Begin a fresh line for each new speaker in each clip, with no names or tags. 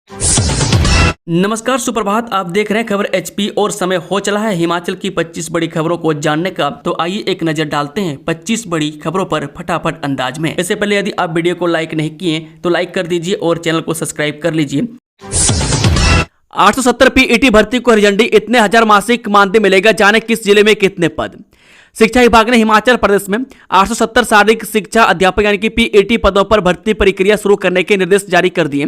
नमस्कार, सुप्रभात। आप देख रहे हैं खबर एचपी और समय हो चला है हिमाचल की 25 बड़ी खबरों को जानने का। तो आइए एक नजर डालते हैं 25 बड़ी खबरों पर फटाफट अंदाज में। इससे पहले यदि आप वीडियो को लाइक नहीं किए तो लाइक कर दीजिए और चैनल को सब्सक्राइब कर लीजिए। 870 पीईटी भर्ती को हरी झंडी, इतने हजार मासिक मानदेय मिलेगा, जाने किस जिले में कितने पद। शिक्षा विभाग ने हिमाचल प्रदेश में 870 शारीरिक शिक्षा अध्यापक यानी कि पीईटी पदों पर भर्ती प्रक्रिया शुरू करने के निर्देश जारी कर दिए।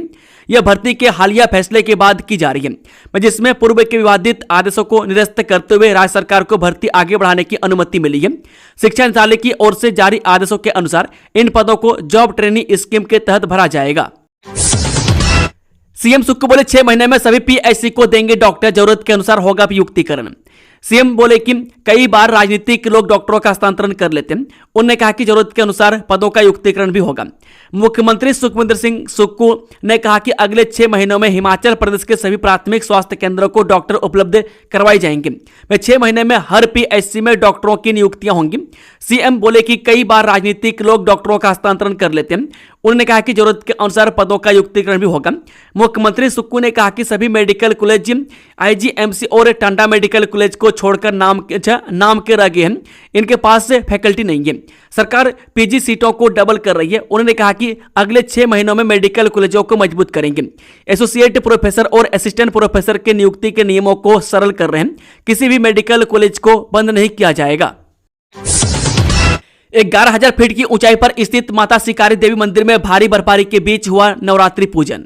यह भर्ती के हालिया फैसले के बाद की जा रही है, जिसमें पूर्व के विवादित आदेशों को निरस्त करते हुए राज्य सरकार को भर्ती आगे बढ़ाने की अनुमति मिली है। शिक्षा निदेशालय की ओर से जारी आदेशों के अनुसार इन पदों को जॉब ट्रेनिंग स्कीम के तहत भरा जाएगा। सीएम सुक्कू बोले 6 महीने में सभी पीएचसी को देंगे डॉक्टर, जरूरत के अनुसार होगा युक्तिकरण। सीएम बोले कि कई बार राजनीतिक लोग डॉक्टरों का हस्तांतरण कर लेते हैं। उन्होंने कहा कि जरूरत के अनुसार पदों का युक्तिकरण भी होगा। मुख्यमंत्री सुखविंदर सिंह सुक्खू ने कहा कि अगले 6 महीनों में हिमाचल प्रदेश के सभी प्राथमिक स्वास्थ्य केंद्रों को डॉक्टर उपलब्ध करवाई जाएंगे। में 6 महीने में हर पीएचसी में डॉक्टरों की नियुक्तियां होंगी। सीएम बोले कि कई बार राजनीतिक लोग डॉक्टरों का हस्तांतरण कर लेते हैं। उन्होंने कहा कि जरूरत के अनुसार पदों का युक्तिकरण भी होगा। मुख्यमंत्री सुक्खू ने कहा कि सभी मेडिकल कॉलेज, आईजीएमसी और टांडा मेडिकल कॉलेज को छोड़कर नाम के रह गए हैं। इनके पास फैकल्टी नहीं है। सरकार पीजी सीटों को डबल कर रही है। उन्होंने कहा कि अगले 6 महीनों में मेडिकल कॉलेजों को मजबूत करेंगे। एसोसिएट प्रोफेसर और असिस्टेंट प्रोफेसर के नियुक्ति के नियमों को सरल कर रहे हैं। किसी भी मेडिकल कॉलेज को बंद नहीं किया जाएगा। 11,000 फीट की ऊंचाई पर स्थित माता शिकारी देवी मंदिर में भारी बर्फबारी के बीच हुआ नवरात्रि पूजन।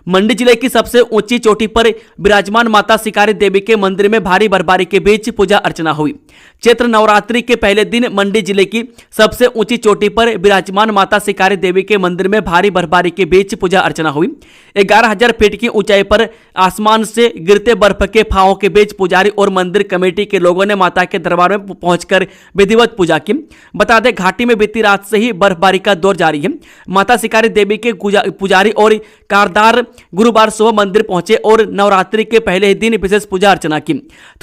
मंडी जिले की सबसे ऊंची चोटी पर विराजमान माता शिकारी देवी के मंदिर में भारी बर्फबारी के बीच पूजा अर्चना हुई। चैत्र नवरात्रि के पहले दिन मंडी जिले की सबसे ऊंची चोटी पर विराजमान माता शिकारी देवी के मंदिर में भारी बर्फबारी के बीच पूजा अर्चना हुई। 11,000 फीट की ऊंचाई पर आसमान से गिरते बर्फ के फाहों के बीच पुजारी और मंदिर कमेटी के लोगों ने माता के दरबार में पहुंचकर विधिवत पूजा की। बता दें, घाटी में बीती रात से ही बर्फबारी का दौर जारी है। माता शिकारी देवी के पुजारी और कारदार गुरुवार सुबह मंदिर पहुंचे और नवरात्रि के पहले ही दिन विशेष पूजा अर्चना की।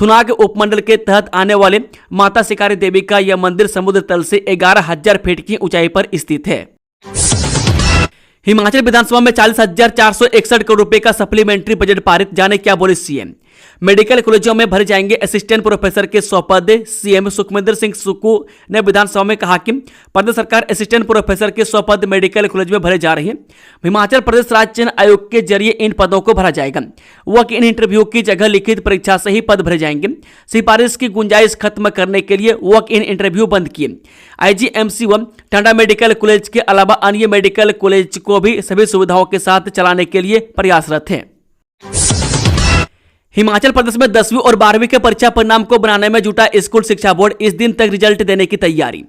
थुनाग उपमंडल के तहत आने वाले माता शिकारी देवी का यह मंदिर समुद्र तल से 11,000 फीट की ऊंचाई पर स्थित है। हिमाचल विधानसभा में 40,461 करोड़ रुपए का सप्लीमेंट्री बजट पारित, जाने क्या बोले सीएम। मेडिकल कॉलेजों में भरे जाएंगे असिस्टेंट प्रोफेसर के 100 पद। सीएम सुखविंदर सिंह सुक्खू ने विधानसभा में कहा कि प्रदेश सरकार असिस्टेंट प्रोफेसर के 100 पद मेडिकल कॉलेज में भरे जा रही है। हिमाचल प्रदेश राज्य चयन आयोग के जरिए इन पदों को भरा जाएगा। वॉक इन इंटरव्यू की जगह लिखित परीक्षा से ही पद भरे जाएंगे। सिफारिश की गुंजाइश खत्म करने के लिए वॉक इन इंटरव्यू बंद किए। आईजीएमसी व टांडा मेडिकल कॉलेज के अलावा अन्य मेडिकल कॉलेज को भी सभी सुविधाओं के साथ चलाने के लिए प्रयासरत है। हिमाचल प्रदेश में 10वीं और 12वीं के परीक्षा परिणाम को बनाने में जुटा स्कूल शिक्षा बोर्ड, इस दिन तक रिजल्ट देने की तैयारी।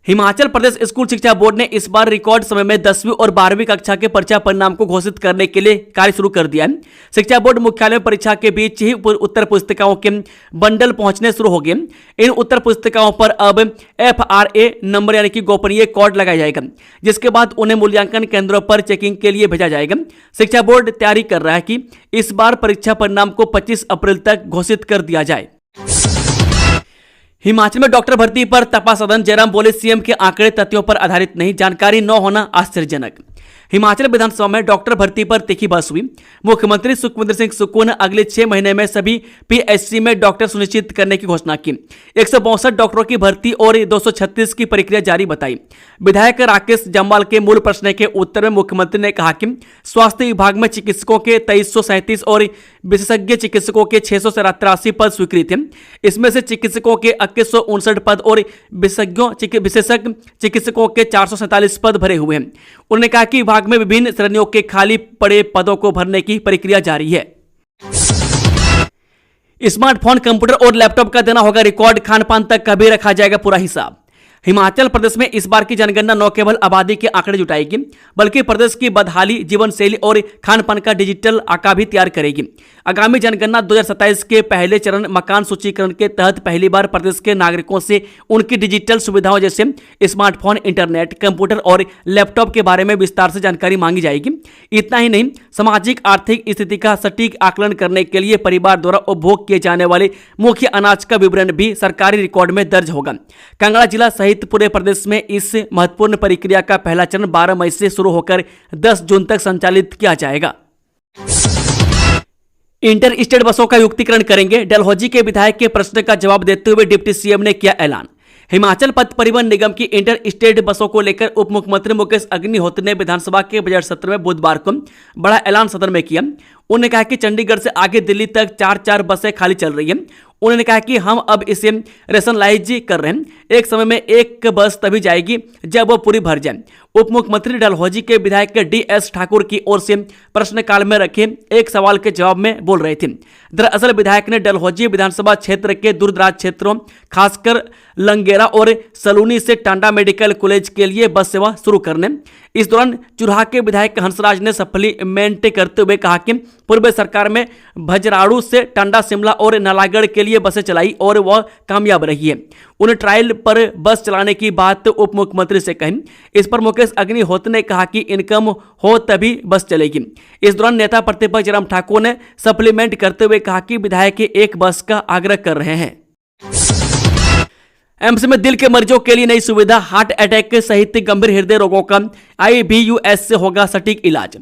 हिमाचल प्रदेश स्कूल शिक्षा बोर्ड ने इस बार रिकॉर्ड समय में 10वीं और 12वीं कक्षा के परीक्षा परिणाम को घोषित करने के लिए कार्य शुरू कर दिया है। शिक्षा बोर्ड मुख्यालय में परीक्षा के बीच ही उत्तर पुस्तिकाओं के बंडल पहुंचने शुरू हो गए। इन उत्तर पुस्तिकाओं पर अब FRA नंबर यानी कि गोपनीय कोड लगाया जाएगा, जिसके बाद उन्हें मूल्यांकन केंद्रों पर चेकिंग के लिए भेजा जाएगा। शिक्षा बोर्ड तैयारी कर रहा है कि इस बार परीक्षा परिणाम को 25 अप्रैल तक घोषित कर दिया जाए। हिमाचल में डॉक्टर भर्ती पर तपा सदन, जयराम बोले सीएम के आंकड़े तथ्यों पर आधारित नहीं, जानकारी न होना आश्चर्यजनक। हिमाचल विधानसभा में डॉक्टर भर्ती पर तीखी बहस हुई। मुख्यमंत्री सुखविंदर सिंह सुक्खू ने अगले 6 महीने में सभी पीएचसी में डॉक्टर सुनिश्चित करने की घोषणा की। 162 डॉक्टरों की भर्ती और 236 की प्रक्रिया जारी बताई। विधायक राकेश जम्वाल के मूल प्रश्न के उत्तर में मुख्यमंत्री ने कहा कि स्वास्थ्य विभाग में चिकित्सकों के 2337 और विशेषज्ञ चिकित्सकों के 683 पद स्वीकृत हैं। इसमें से चिकित्सकों के 2159 पद और विशेषज्ञ चिकित्सकों के 447 पद भरे हुए हैं। उन्होंने कहा कि विभाग में विभिन्न श्रेणियों के खाली पड़े पदों को भरने की प्रक्रिया जारी है। स्मार्टफोन, कंप्यूटर और लैपटॉप का देना होगा रिकॉर्ड, खानपान तक का भी रखा जाएगा पूरा हिसाब। हिमाचल प्रदेश में इस बार की जनगणना न केवल आबादी के आंकड़े जुटाएगी, बल्कि प्रदेश की बदहाली, जीवन शैली और खान पान का डिजिटल आंकड़ा भी तैयार करेगी। आगामी जनगणना 2027 के पहले चरण मकान सूचीकरण के तहत पहली बार प्रदेश के नागरिकों से उनकी डिजिटल सुविधाओं जैसे स्मार्टफोन, इंटरनेट, कंप्यूटर और लैपटॉप के बारे में विस्तार से जानकारी मांगी जाएगी। इतना ही नहीं, सामाजिक आर्थिक स्थिति का सटीक आकलन करने के लिए परिवार द्वारा उपभोग किए जाने वाले मुख्य अनाज का विवरण भी सरकारी रिकॉर्ड में दर्ज होगा। कांगड़ा जिला सहित पूरे प्रदेश में इस महत्वपूर्ण प्रक्रिया का पहला चरण 12 मई से शुरू होकर 10 जून तक संचालित किया जाएगा। इंटर स्टेट बसों का युक्तिकरण करेंगे। डलहौजी के विधायक के प्रश्न का जवाब देते हुए डिप्टी सीएम ने किया ऐलान। हिमाचल पथ परिवहन निगम की इंटर स्टेट बसों को लेकर उप मुख्यमंत्री मुकेश अग्निहोत्री ने विधानसभा के बजट सत्र में बुधवार को बड़ा ऐलान सदन में किया। उन्होंने कहा कि चंडीगढ़ से आगे दिल्ली तक 4-4 बसें खाली चल रही हैं। उन्होंने कहा कि हम अब इसे रेशनलाइज कर रहे हैं। एक समय में एक बस तभी जाएगी जब वो पूरी भर जाए। उप मुख्यमंत्री डलहौजी के विधायक DS ठाकुर की ओर से प्रश्नकाल में रखे एक सवाल के जवाब में बोल रहे थे। दरअसल विधायक ने डलहौजी विधानसभा क्षेत्र के दूरदराज क्षेत्रों खासकर लंगेरा और सलूनी से टांडा मेडिकल कॉलेज के लिए बस सेवा शुरू करने। इस दौरान चुराह के विधायक हंसराज ने सप्लीमेंट करते हुए कहा कि पूर्व सरकार में भजराड़ू से टांडा शिमला और नालागढ़ के लिए बसें चलाई और वह कामयाब रही है। उन्हें ट्रायल पर बस चलाने की बात उप मुख्यमंत्री से कही। इस पर मुकेश अग्निहोत्री ने कहा कि इनकम हो तभी बस चलेगी। इस दौरान नेता प्रतिपक्ष जयराम ठाकुर ने सप्लीमेंट करते हुए कहा कि विधायक एक बस का आग्रह कर रहे हैं। एम्स में दिल के मरीजों के लिए नई सुविधा। हार्ट अटैक सहित गंभीर हृदय रोगों का IVUS से होगा सटीक इलाज।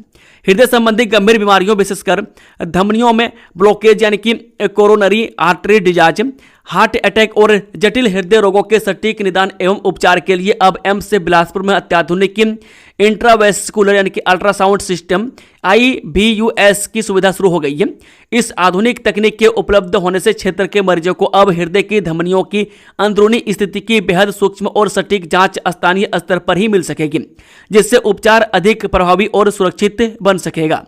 हृदय संबंधी गंभीर बीमारियों विशेषकर धमनियों में ब्लॉकेज यानी कि कोरोनरी आर्टरी डिजाज, हार्ट अटैक और जटिल हृदय रोगों के सटीक निदान एवं उपचार के लिए अब एम्स से बिलासपुर में अत्याधुनिक इंट्रावेस्कुलर यानी कि अल्ट्रासाउंड सिस्टम IVUS की सुविधा शुरू हो गई है। इस आधुनिक तकनीक के उपलब्ध होने से क्षेत्र के मरीजों को अब हृदय की धमनियों की अंदरूनी स्थिति की बेहद सूक्ष्म और सटीक जांच स्थानीय स्तर पर ही मिल सकेगी, जिससे उपचार अधिक प्रभावी और सुरक्षित बन सकेगा।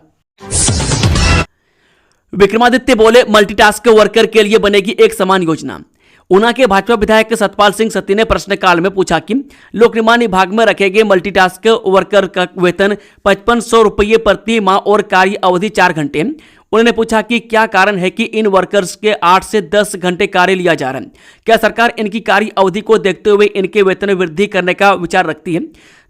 विक्रमादित्य बोले, मल्टीटास्क वर्कर के लिए बनेगी एक समान योजना। ऊना के भाजपा विधायक सतपाल सिंह सत्ती ने प्रश्नकाल में पूछा कि लोक निर्माण विभाग में रखे गए मल्टीटास्क वर्कर का वेतन 5500 रुपये प्रति माह और कार्य अवधि 4 घंटे। उन्होंने पूछा कि क्या कारण है कि इन वर्कर्स के 8 से 10 घंटे कार्य लिया जा रहा है। क्या सरकार इनकी कार्य अवधि को देखते हुए इनके वेतन में वृद्धि करने का विचार रखती है।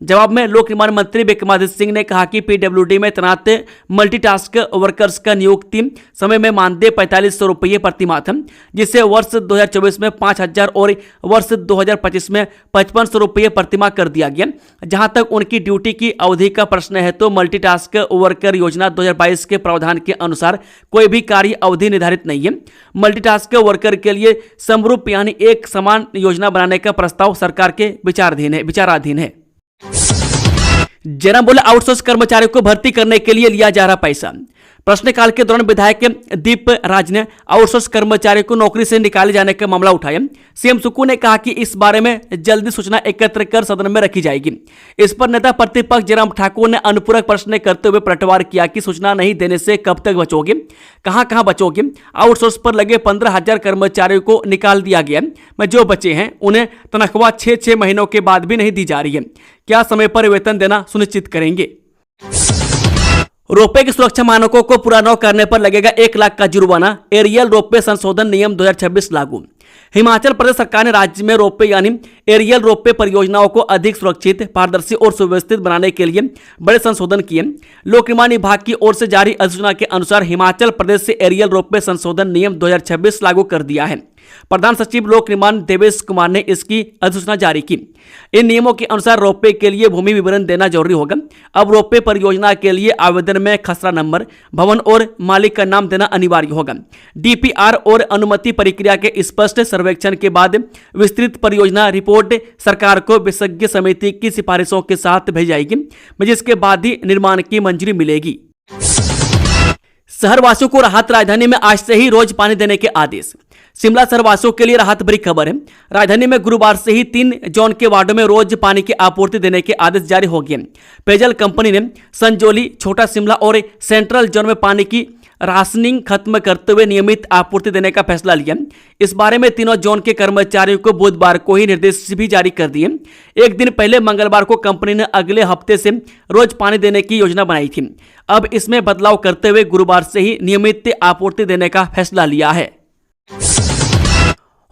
जवाब में लोक निर्माण मंत्री विक्रमादित्य सिंह ने कहा कि PWD में तैनात मल्टीटास्क वर्कर्स का नियुक्ति समय में मानदेय 4500 रुपये प्रति माह था, जिससे वर्ष 2024 में 5000 और वर्ष 2025 में 5500 रुपये प्रति माह कर दिया गया। जहां तक उनकी ड्यूटी की अवधि का प्रश्न है तो मल्टीटास्क वर्कर योजना 2022 के प्रावधान के अनुसार कोई भी कार्य अवधि निर्धारित नहीं है। मल्टीटास्क वर्कर के लिए समरूप यानी एक समान योजना बनाने का प्रस्ताव सरकार के विचाराधीन है। जयराम बोले, आउटसोर्स कर्मचारियों को भर्ती करने के लिए लिया जा रहा पैसा। प्रश्नकाल के दौरान विधायक दीप राज ने आउटसोर्स कर्मचारियों को नौकरी से निकाले जाने का मामला उठाया। सीएम सुक्खू ने कहा कि इस बारे में जल्दी सूचना एकत्र कर सदन में रखी जाएगी। इस पर नेता प्रतिपक्ष जयराम ठाकुर ने अनुपूरक प्रश्न करते हुए पलटवार किया कि सूचना नहीं देने से कब तक बचोगे, कहां बचोगे। आउटसोर्स पर लगे 15,000 कर्मचारियों को निकाल दिया गया, में जो बचे हैं उन्हें तनख्वाह 6 महीनों के बाद भी नहीं दी जा रही है। क्या समय पर वेतन देना सुनिश्चित करेंगे। रोपवे की सुरक्षा मानकों को पूरा न करने पर लगेगा 1 लाख का जुर्माना। एरियल रोपवे संशोधन नियम 2026 लागू। हिमाचल प्रदेश सरकार ने राज्य में रोपवे यानी एरियल रोपवे परियोजनाओं को अधिक सुरक्षित, पारदर्शी और सुव्यवस्थित बनाने के लिए बड़े संशोधन किए। लोक निर्माण विभाग की ओर से जारी अधिसूचना के अनुसार हिमाचल प्रदेश से एरियल रोपवे संशोधन नियम 2026 लागू कर दिया है। प्रधान सचिव लोक निर्माण देवेश कुमार ने इसकी अधिसूचना जारी की। इन नियमों के अनुसार रोपवे के लिए भूमि विवरण देना जरूरी होगा। अब रोपवे परियोजना के लिए आवेदन में खसरा नंबर, भवन और मालिक का नाम देना अनिवार्य होगा। DPR और अनुमति प्रक्रिया के स्पष्ट सर्वेक्षण के बाद विस्तृत परियोजना रिपोर्ट सरकार को विशेषज्ञ समिति की सिफारिशों के साथ भेजी जाएगी, जिसके बाद ही निर्माण की मंजूरी मिलेगी। शहरवासियों को राहत। राजधानी में आज से ही रोज पानी देने के आदेश। शिमला शहरवासियों के लिए राहत भरी खबर है। राजधानी में गुरुवार से ही 3 जोन के वार्डों में रोज पानी की आपूर्ति देने के आदेश जारी हो गए। पेयजल कंपनी ने संजौली, छोटा शिमला और सेंट्रल जोन में पानी की राशनिंग खत्म करते हुए नियमित आपूर्ति देने का फैसला लिया। इस बारे में तीनों जोन के कर्मचारियों को बुधवार को ही निर्देश भी जारी कर दिए। एक दिन पहले मंगलवार को कंपनी ने अगले हफ्ते से रोज पानी देने की योजना बनाई थी। अब इसमें बदलाव करते हुए गुरुवार से ही नियमित आपूर्ति देने का फैसला लिया है।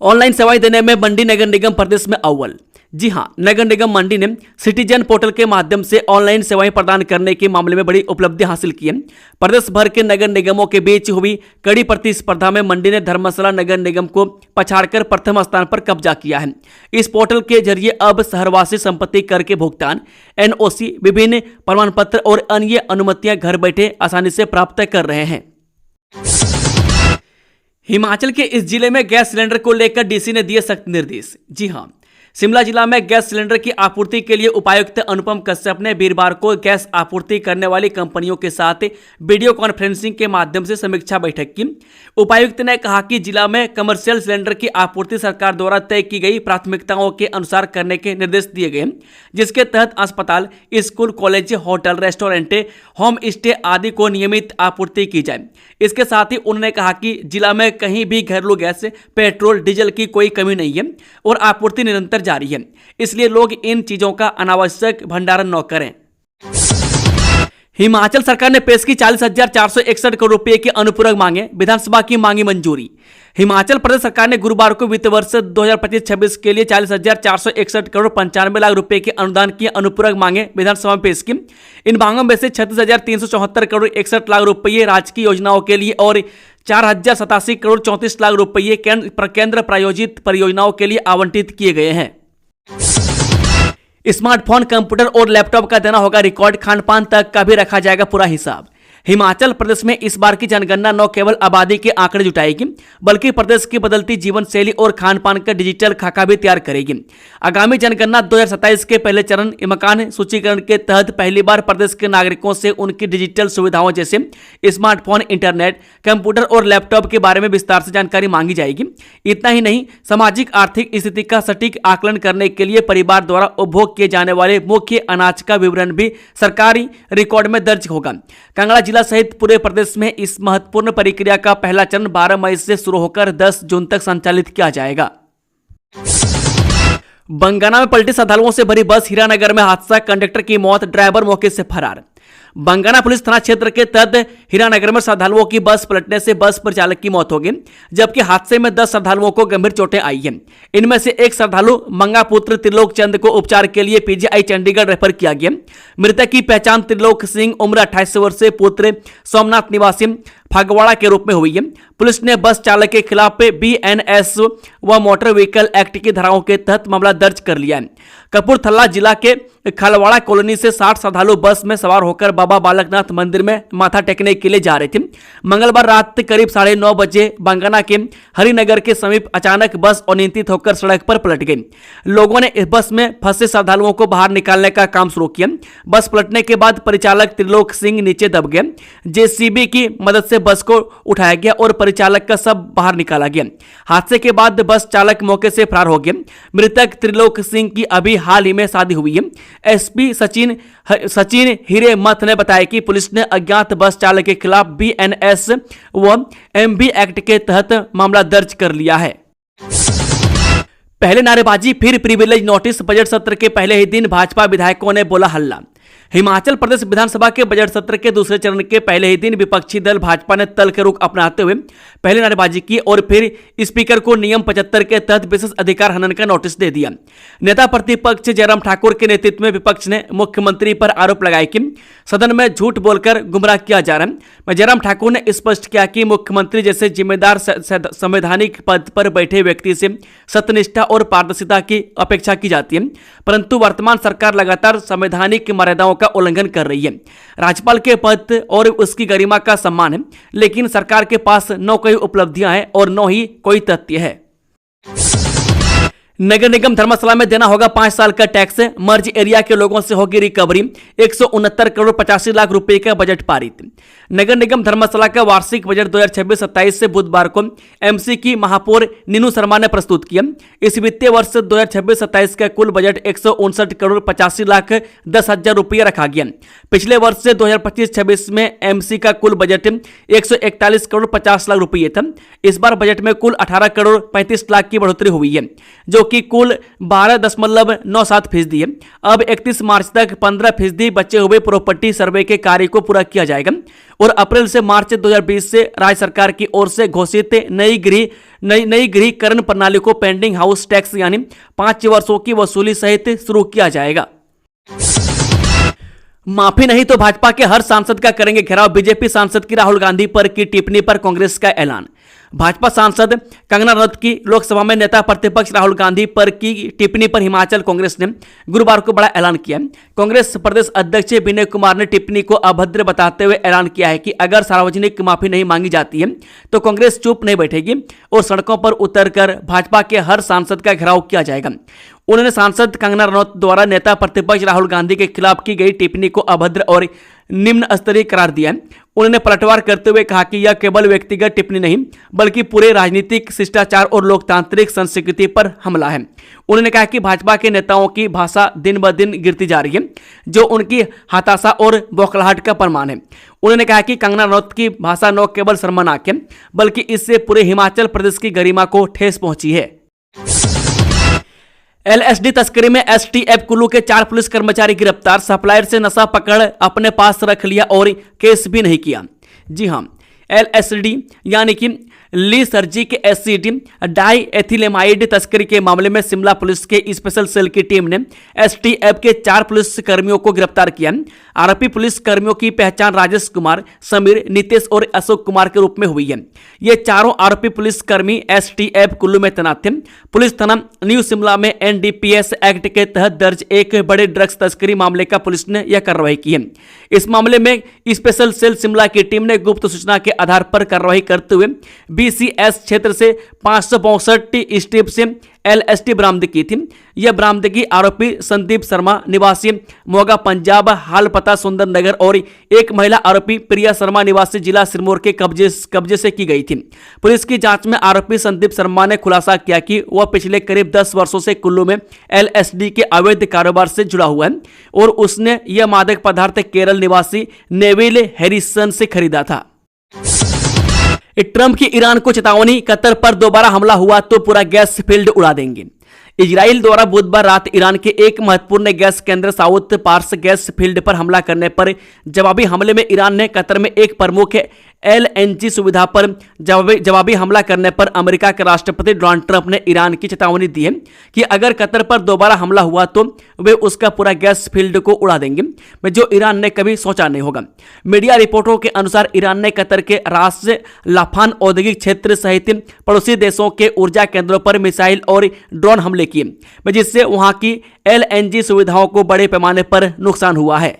ऑनलाइन सेवाएं देने में मंडी नगर निगम प्रदेश में अव्वल। जी हां, नगर निगम मंडी ने सिटीजन पोर्टल के माध्यम से ऑनलाइन सेवाएं प्रदान करने के मामले में बड़ी उपलब्धि हासिल की है। प्रदेश भर के नगर निगमों के बीच हुई कड़ी प्रतिस्पर्धा में मंडी ने धर्मशाला नगर निगम को पछाड़कर प्रथम स्थान पर कब्जा किया है। इस पोर्टल के जरिए अब शहरवासी संपत्ति कर के भुगतान, NOC, विभिन्न प्रमाण पत्र और अन्य अनुमतियां घर बैठे आसानी से प्राप्त कर रहे हैं। हिमाचल के इस जिले में गैस सिलेंडर को लेकर डीसी ने दिए सख्त निर्देश। जी हां, शिमला जिला में गैस सिलेंडर की आपूर्ति के लिए उपायुक्त अनुपम कश्यप ने वीरवार को गैस आपूर्ति करने वाली कंपनियों के साथ वीडियो कॉन्फ्रेंसिंग के माध्यम से समीक्षा बैठक की। उपायुक्त ने कहा कि जिला में कमर्शियल सिलेंडर की आपूर्ति सरकार द्वारा तय की गई प्राथमिकताओं के अनुसार करने के निर्देश दिए गए, जिसके तहत अस्पताल, school, college, hotel, restaurant, home stay आदि को नियमित आपूर्ति की जाए। इसके साथ ही उन्होंने कहा कि जिला में कहीं भी घरेलू गैस, पेट्रोल, डीजल की कोई कमी नहीं है और आपूर्ति निरंतर जारी है, इसलिए लोग इन चीजों का अनावश्यक भंडारण न करें। हिमाचल सरकार ने पेश की 40,461 करोड़ रुपए की अनुपूरक मांगे, विधानसभा की मांगी मंजूरी। हिमाचल प्रदेश सरकार ने गुरुवार को वित्त वर्ष 2025-26 के लिए 40,461 करोड़ 95 लाख रुपए के अनुदान की अनुपूरक मांगे विधानसभा में पेश की। इन मांगों में से 36,374 करोड़ 61 लाख रुपए राजकीय योजनाओं के लिए और 4,087 करोड़ 34 लाख रुपए केंद्र प्रायोजित परियोजनाओं के लिए आवंटित किए गए हैं। स्मार्टफोन, कंप्यूटर और लैपटॉप का देना होगा रिकॉर्ड, खानपान तक का भी रखा जाएगा पूरा हिसाब। हिमाचल प्रदेश में इस बार की जनगणना न केवल आबादी के आंकड़े जुटाएगी, बल्कि प्रदेश की बदलती जीवन शैली और खान पान का डिजिटल खाका भी तैयार करेगी। आगामी जनगणना 2027 के पहले चरण मकान सूचीकरण के तहत पहली बार प्रदेश के नागरिकों से उनकी डिजिटल सुविधाओं जैसे स्मार्टफोन, इंटरनेट, कंप्यूटर और लैपटॉप के बारे में विस्तार से जानकारी मांगी जाएगी। इतना ही नहीं, सामाजिक आर्थिक स्थिति का सटीक आकलन करने के लिए परिवार द्वारा उपभोग किए जाने वाले मुख्य अनाज का विवरण भी सरकारी रिकॉर्ड में दर्ज होगा। कांगड़ा जिला सहित पूरे प्रदेश में इस महत्वपूर्ण प्रक्रिया का पहला चरण 12 मई से शुरू होकर 10 जून तक संचालित किया जाएगा। बंगाना में पलटी श्रद्धालुओं से भरी बस, हीरानगर में हादसा, कंडक्टर की मौत, ड्राइवर मौके से फरार। बंगाना पुलिस थाना क्षेत्र के तहत हीरानगर में श्रद्धालुओं की बस पलटने से बस परिचालक की मौत हो गई, जबकि हादसे में 10 श्रद्धालुओं को गंभीर चोटें आई हैं। इनमें से एक श्रद्धालु मंगापुत्र त्रिलोक चंद को उपचार के लिए पीजीआई चंडीगढ़ रेफर किया गया। मृतक की पहचान त्रिलोक सिंह, उम्र 28 वर्षीय, पुत्र सोमनाथ निवासी फगवाड़ा के रूप में हुई है। पुलिस ने बस चालक के खिलाफ बीएनएस व मोटर व्हीकल एक्ट की धाराओं के तहत मामला दर्ज कर लिया है। कपूरथला जिला के खलवाड़ा कॉलोनी से 60 श्रद्धालु बस में सवार होकर बाबा बालकनाथ मंदिर में माथा टेकने के लिए जा रहे थे। मंगलवार रात करीब 9:30 बजे बंगाना के हरिनगर के समीप अचानक बस अनियंत्रित होकर सड़क पर पलट गई। लोगों ने इस बस में फंसे श्रद्धालुओं को बाहर निकालने का काम शुरू किया। बस पलटने के बाद परिचालक त्रिलोक सिंह नीचे दब गए। जेसीबी की मदद से बस को उठाया गया और परिचालक का शव बाहर निकाला गया। हादसे के बाद बस चालक मौके से फरार हो गया। मृतक त्रिलोक सिंह की अभी हाल ही में शादी हुई है। एसपी सचिन हिरेमठ ने बताया कि पुलिस ने अज्ञात बस चालक के खिलाफ बीएनएस व एमबी एक्ट के तहत मामला दर्ज कर लिया है। पहले नारेबाजी, फिर प्रिविलेज नोटिस, बजट सत्र के पहले ही दिन भाजपा विधायकों ने बोला हल्ला। हिमाचल प्रदेश विधानसभा के बजट सत्र के दूसरे चरण के पहले ही दिन विपक्षी दल भाजपा ने तल्ख रुख अपनाते हुए पहले नारेबाजी की और फिर स्पीकर को नियम 75 के तहत विशेष अधिकार हनन का नोटिस दे दिया। नेता प्रतिपक्ष जयराम ठाकुर के नेतृत्व में विपक्ष ने मुख्यमंत्री पर आरोप लगाया कि सदन में झूठ बोलकर गुमराह किया जा रहा है। जयराम ठाकुर ने स्पष्ट किया कि मुख्यमंत्री जैसे जिम्मेदार संवैधानिक पद पर बैठे व्यक्ति से सत्यनिष्ठा और पारदर्शिता की अपेक्षा की जाती है, परंतु वर्तमान सरकार लगातार संवैधानिक मर्यादाओं का उल्लंघन कर रही है। राज्यपाल के पद और उसकी गरिमा का सम्मान है, लेकिन सरकार के पास न कोई उपलब्धियां हैं और न ही कोई तथ्य है। नगर निगम धर्मशाला में देना होगा 5 साल का टैक्स, मर्ज एरिया के लोगों से होगी रिकवरी। 169 करोड़ 85 लाख रुपए का बजट पारित। नगर निगम धर्मशाला का वार्षिक बजट 2026-27 से बुधवार को एमसी की महापौर नीनू शर्मा ने प्रस्तुत किया। इस वित्तीय वर्ष 2026-27 का कुल बजट 159 करोड़ 85 लाख 10 हजार रुपया रखा गया। पिछले वर्ष से 2025-26 में एमसी का कुल बजट 141 करोड़ 50 लाख रुपये था। इस बार बजट में कुल 18 करोड़ 35 लाख की बढ़ोतरी हुई है, जो कि कुल 12.97% है। अब 31 मार्च तक 15% बचे हुए प्रॉपर्टी सर्वे के कार्य को पूरा किया जाएगा और अप्रैल से मार्च 2020 से राज्य सरकार की ओर से घोषित नई गृहकरण प्रणाली को पेंडिंग हाउस टैक्स यानी 5 वर्षों की वसूली सहित शुरू किया जाएगा। माफी नहीं तो भाजपा के हर सांसद का करेंगे घेराव, बीजेपी सांसद की राहुल गांधी पर की टिप्पणी पर कांग्रेस का ऐलान। भाजपा सांसद कंगना रनौत की लोकसभा में नेता प्रतिपक्ष राहुल गांधी पर की टिप्पणी पर हिमाचल कांग्रेस ने गुरुवार को बड़ा ऐलान किया। कांग्रेस प्रदेश अध्यक्ष विनय कुमार ने टिप्पणी को अभद्र बताते हुए ऐलान किया है कि अगर सार्वजनिक माफी नहीं मांगी जाती है तो कांग्रेस चुप नहीं बैठेगी और सड़कों पर उतरकर भाजपा के हर सांसद का घेराव किया जाएगा। उन्होंने सांसद कंगना रनौत द्वारा नेता प्रतिपक्ष राहुल गांधी के खिलाफ की गई टिप्पणी को अभद्र और निम्न स्तरीय करार दिया। उन्होंने पलटवार करते हुए कहा कि यह केवल व्यक्तिगत टिप्पणी नहीं बल्कि पूरे राजनीतिक शिष्टाचार और लोकतांत्रिक संस्कृति पर हमला है। उन्होंने कहा कि भाजपा के नेताओं की भाषा दिन ब दिन गिरती जा रही है, जो उनकी हताशा और बौखलाहट का प्रमाण है। उन्होंने कहा कि कंगना रनौत की भाषा न केवल शर्मनाक है बल्कि इससे पूरे हिमाचल प्रदेश की गरिमा को ठेस पहुंची है। LSD तस्करी में STF कुल्लू के 4 पुलिस कर्मचारी गिरफ्तार। सप्लायर से नशा पकड़ अपने पास रख लिया और केस भी नहीं किया। जी हां, LSD यानी कि लीसर्जिक एसिड डाइएथिलेमाइड तस्करी के मामले में शिमला पुलिस के स्पेशल सेल की टीम ने STF के 4 पुलिस कर्मियों को गिरफ्तार किया। आरोपी पुलिस कर्मियों की पहचान राजेश कुमार, समीर, नितेश और अशोक कुमार के रूप में हुई है। ये चारों आरोपी पुलिस कर्मी STF कुल्लू में तैनात थे। पुलिस थाना न्यू शिमला में NDPS एक्ट के तहत दर्ज एक बड़े ड्रग्स तस्करी मामले का पुलिस ने यह कार्रवाई की है। इस मामले में स्पेशल सेल शिमला की टीम ने गुप्त सूचना के आधार पर कार्रवाई करते हुए BCS क्षेत्र से 562 स्ट्रिप से LSD बरामद की थी। यह बरामदगी आरोपी संदीप शर्मा निवासी मोगा पंजाब, हाल पता सुंदर नगर और एक महिला आरोपी प्रिया शर्मा निवासी जिला सिरमौर के कब्जे से की गई थी। पुलिस की जांच में आरोपी संदीप शर्मा ने खुलासा किया कि वह पिछले करीब 10 वर्षों से कुल्लू में LSD के अवैध कारोबार से जुड़ा हुआ है और उसने यह मादक पदार्थ केरल निवासी नेविल हैरिसन से खरीदा था। ट्रंप की ईरान को चेतावनी, कतर पर दोबारा हमला हुआ तो पूरा गैस फील्ड उड़ा देंगे। इजराइल द्वारा बुधवार रात ईरान के एक महत्वपूर्ण गैस केंद्र साउथ पार्स गैस फील्ड पर हमला करने पर जवाबी हमले में ईरान ने कतर में एक प्रमुख LNG सुविधा पर जवाबी हमला करने पर अमेरिका के राष्ट्रपति डोनाल्ड ट्रंप ने ईरान की चेतावनी दी है कि अगर कतर पर दोबारा हमला हुआ तो वे उसका पूरा गैस फील्ड को उड़ा देंगे, जो ईरान ने कभी सोचा नहीं होगा। मीडिया रिपोर्टों के अनुसार ईरान ने कतर के रास लाफान औद्योगिक क्षेत्र सहित पड़ोसी देशों के ऊर्जा केंद्रों पर मिसाइल और ड्रोन हमले किए, जिससे वहां की LNG सुविधाओं को बड़े पैमाने पर नुकसान हुआ है।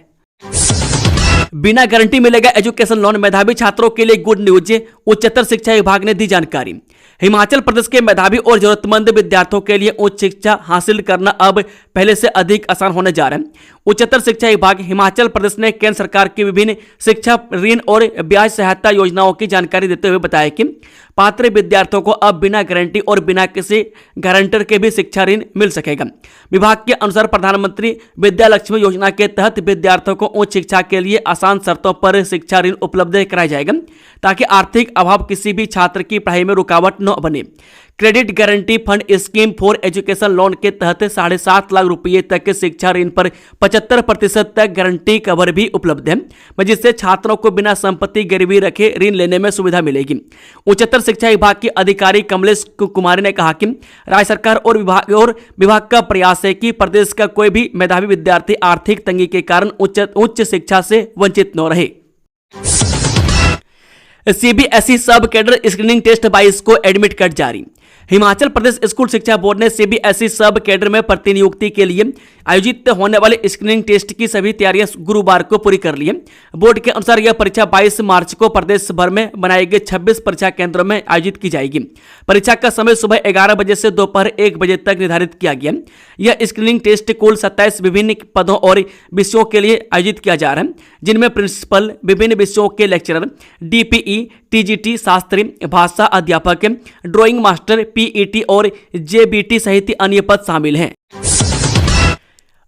बिना गारंटी मिलेगा एजुकेशन लोन, मेधावी छात्रों के लिए गुड न्यूज, उच्चतर शिक्षा विभाग ने दी जानकारी। हिमाचल प्रदेश के मेधावी और जरूरतमंद विद्यार्थियों के लिए उच्च शिक्षा हासिल करना अब पहले से अधिक आसान होने जा रहा है। उच्चतर शिक्षा विभाग हिमाचल प्रदेश ने केंद्र सरकार की विभिन्न शिक्षा ऋण और ब्याज सहायता योजनाओं की जानकारी देते हुए बताया कि पात्र विद्यार्थियों को अब बिना गारंटी और बिना किसी गारंटर के भी शिक्षा ऋण मिल सकेगा। विभाग के अनुसार प्रधानमंत्री विद्या लक्ष्मी योजना के तहत विद्यार्थियों को उच्च शिक्षा के लिए आसान शर्तों पर शिक्षा ऋण उपलब्ध कराया जाएगा ताकि आर्थिक अभाव किसी भी छात्र की पढ़ाई में रुकावट न बने। Credit guarantee fund scheme for education loan के तहत 7.5 लाख रुपए तक के शिक्षा ऋण पर 75% तक गारंटी कवर भी उपलब्ध है, जिससे छात्रों को बिना संपत्ति गिरवी रखे ऋण लेने में सुविधा मिलेगी। उच्चतर शिक्षा विभाग की अधिकारी कमलेश कुमारी ने कहा कि राज्य सरकार और विभाग का प्रयास है कि प्रदेश का कोई भी मेधावी विद्यार्थी आर्थिक तंगी के कारण उच्च शिक्षा से वंचित न रहे। CBSE सब कैडर स्क्रीनिंग टेस्ट 22 को एडमिट कार्ड जारी। हिमाचल प्रदेश स्कूल शिक्षा बोर्ड ने CBSE सब कैडर में प्रतिनियुक्ति के लिए आयोजित होने वाले स्क्रीनिंग टेस्ट की सभी तैयारियां गुरुवार को पूरी कर ली है। बोर्ड के अनुसार यह परीक्षा 22 मार्च को प्रदेश भर में बनाए गए 26 परीक्षा केंद्रों में आयोजित की जाएगी। परीक्षा का समय सुबह 11 बजे से दोपहर 1 बजे तक निर्धारित किया गया। यह स्क्रीनिंग टेस्ट कुल 27 विभिन्न पदों और विषयों के लिए आयोजित किया जा रहा है, जिनमें प्रिंसिपल, विभिन्न विषयों के लेक्चरर, DPE, TGT, शास्त्री, भाषा अध्यापक, ड्राइंग मास्टर, PET और JBT सहित अन्य पद शामिल हैं।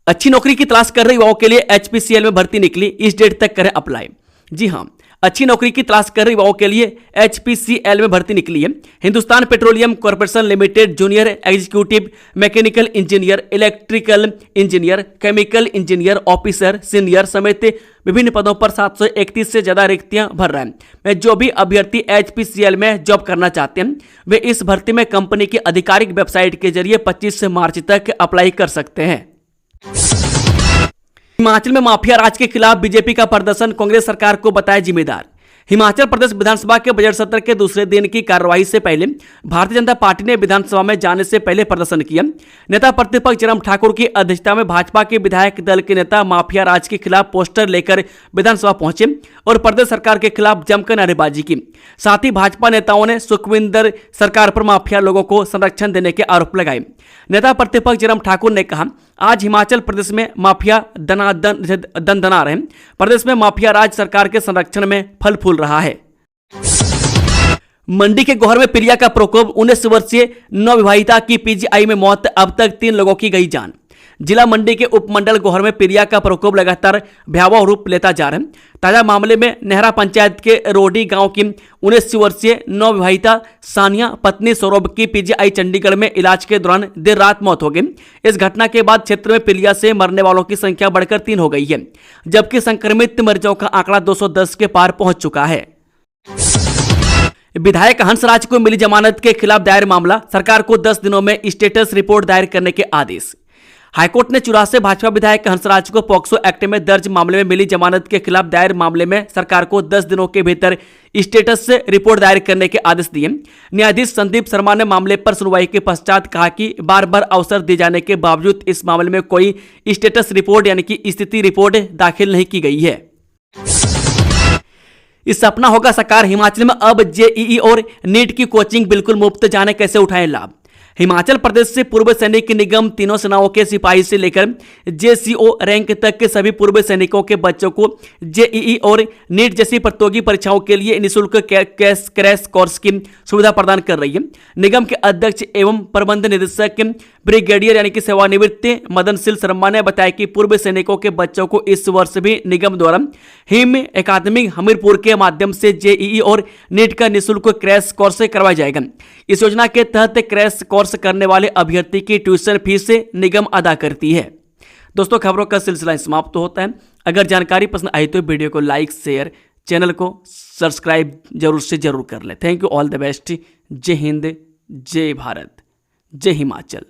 अच्छी नौकरी की तलाश कर रहे युवाओं के लिए HPCL में भर्ती निकली, इस डेट तक करें अप्लाई। जी हां, अच्छी नौकरी की तलाश कर रहे युवाओं के लिए HPCL में भर्ती निकली है। Hindustan petroleum corporation limited junior executive mechanical engineer, electrical engineer, chemical engineer, officer, senior समेत विभिन्न पदों पर 731 से ज्यादा रिक्तियां भर रहे हैं। जो भी अभ्यर्थी HPCL में जॉब करना चाहते हैं वे इस भर्ती में कंपनी की आधिकारिक वेबसाइट के जरिए 25 मार्च तक अप्लाई कर सकते हैं। हिमाचल में माफिया राज के खिलाफ बीजेपी का प्रदर्शन, कांग्रेस सरकार को बताया जिम्मेदार। हिमाचल प्रदेश विधानसभा के बजट सत्र के दूसरे दिन की कार्यवाही से पहले भारतीय जनता पार्टी ने विधानसभा में जाने से पहले प्रदर्शन किया। नेता प्रतिपक्ष जयराम ठाकुर की अध्यक्षता में भाजपा के विधायक दल के नेता माफिया राज के खिलाफ पोस्टर लेकर विधानसभा पहुंचे और प्रदेश सरकार के खिलाफ जमकर नारेबाजी की। साथ ही भाजपा नेताओं ने सुखविंदर सरकार पर माफिया लोगों को संरक्षण देने के आरोप लगाए। नेता प्रतिपक्ष जयराम ठाकुर ने कहा, आज हिमाचल प्रदेश में माफिया दना रहे। प्रदेश में माफिया राज सरकार के संरक्षण में फल फूल रहा है। मंडी के गोहर में पिलिया का प्रकोप, 19 वर्षीय नवविवाहिता की पीजीआई में मौत, अब तक 3 लोगों की गई जान। जिला मंडी के उपमंडल गोहर में पिलिया का प्रकोप लगातार भयावह रूप लेता जा रहा है। ताजा मामले में नेहरा पंचायत के रोडी गांव की 19 वर्षीय नवविवाहिता सानिया पत्नी सौरभ की पीजीआई चंडीगढ़ में इलाज के दौरान देर रात मौत हो गई। इस घटना के बाद क्षेत्र में पिलिया से मरने वालों की संख्या बढ़कर 3 हो गई है, जबकि संक्रमित मरीजों का आंकड़ा 210 के पार पहुंच चुका है। विधायक हंसराज को मिली जमानत के खिलाफ दायर मामला, सरकार को 10 दिनों में स्टेटस रिपोर्ट दायर करने के आदेश। हाईकोर्ट ने 84 भाजपा विधायक हंसराज को पॉक्सो एक्ट में दर्ज मामले में मिली जमानत के खिलाफ दायर मामले में सरकार को 10 दिनों के भीतर स्टेटस से रिपोर्ट दायर करने के आदेश दिए। न्यायाधीश संदीप शर्मा ने मामले पर सुनवाई के पश्चात कहा कि बार बार अवसर दिए जाने के बावजूद इस मामले में कोई स्टेटस रिपोर्ट यानी कि स्थिति रिपोर्ट दाखिल नहीं की गई है। इस सपना होगा साकार, हिमाचल में अब जेईई और नीट की कोचिंग बिल्कुल मुफ्त, जाने कैसे उठाएं लाभ। हिमाचल प्रदेश से पूर्व सैनिक निगम तीनों सेनाओं के सिपाही से लेकर जेसीओ रैंक तक के सभी पूर्व सैनिकों के बच्चों को जेईई और नीट जैसी प्रतियोगी परीक्षाओं के लिए निःशुल्क क्रैश कोर्स की सुविधा प्रदान कर रही है। निगम के अध्यक्ष एवं प्रबंध निदेशक ब्रिगेडियर यानी कि सेवानिवृत्त मदनशील शर्मा ने बताया कि पूर्व सैनिकों के बच्चों को इस वर्ष भी निगम द्वारा हिम एकेडमी हमीरपुर के माध्यम से जेईई और नीट का निःशुल्क क्रैश कोर्स करवाया जाएगा। इस योजना के तहत क्रैश कोर्स करने वाले अभ्यर्थी की ट्यूशन फीस से निगम अदा करती है। दोस्तों, खबरों का सिलसिला समाप्त होता है। अगर जानकारी पसंद आई तो वीडियो को लाइक, शेयर, चैनल को सब्सक्राइब जरूर से जरूर कर ले। Thank you, all the best. जय हिंद, जय भारत, जय हिमाचल।